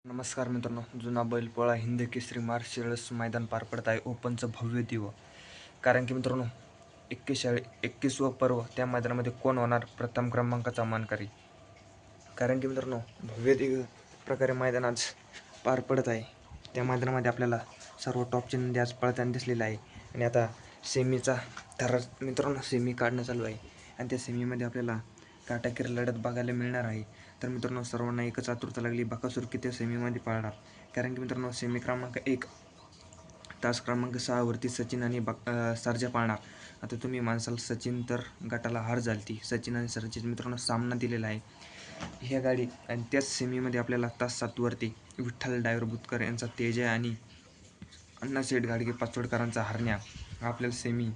नमस्कार मित्रांनो, जुना बैलपोळा हिंद केसरी मार्शल्स मैदान पार पडत आहे. ओपनचं भव्य दिव. कारण की मित्रांनो 21वं पर्व त्या मैदानामध्ये कोण होणार प्रथम क्रमांकाचा मानकरी. कारण की मित्रांनो भव्य दिव्य प्रकारे मैदान आज पार पडत आहे. त्या मैदानामध्ये आपल्याला सर्व टॉपचे नंदी आज पळताना दिसलेले आहे. आणि आता सेमीचा थरार मित्रांनो सेमी काढणं चालू आहे. आणि त्या सेमीमध्ये आपल्याला काटाकीर लढत बघायला मिळणार आहे. तर मित्रांनो सर्वांना एकच आतुरता लागली, बकासूर किती सेमीमध्ये पाळणार. कारण की मित्रांनो सेमी क्रमांक 1 तास क्रमांक 6 वरती सचिन आणि सर्जा पाळणार. आता तुम्ही माणसाल सचिन तर गटाला हार झाली, सचिन आणि सर्जाचा मित्रांनो सामना दिलेला आहे ह्या गाडी. आणि त्याच सेमीमध्ये आपल्याला तास 7 वरती विठ्ठल डायव्हर बुतकर यांचा तेजा आणि अण्णाशेठ गाडगे पाचोडकरांचा हरण्या आपल्याला सेमी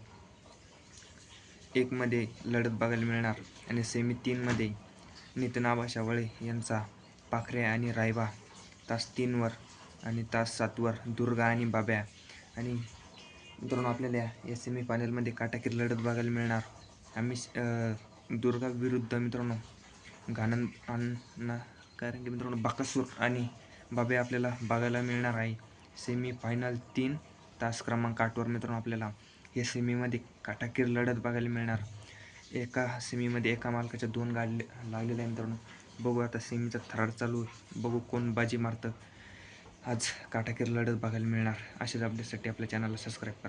1 मध्ये लढत बघायला मिळणार. आणि सेमी 3 मध्ये नितीन आबा शावळे यांचा पाखरे आणि रायबा तास 3 वर आणि तास 7 वर दुर्गा आणि बाब्या. आणि मित्रांनो आपल्याला या सेमी फायनलमध्ये काटाकीर लढत बघायला मिळणार. आम्ही दुर्गा विरुद्ध मित्रांनो कारण की मित्रांनो बकासूर आणि बाब्या आपल्याला बघायला मिळणार आहे. सेमी फायनल 3 तास क्रमांक 8 वर मित्रांनो आपल्याला या सेमीमध्ये काटाकीर लढत बघायला मिळणार. एका सेमीमध्ये एका मालकाच्या 2 गाडी लागलेल्या आहे मित्रांनो. बघू आता सेमीचा थरार चालू, बघू कोण बाजी मारतं. आज काटाकीर लढत बघायला मिळणार. अशाच अपडेटसाठी आपल्या चॅनलला सबस्क्राईब करा.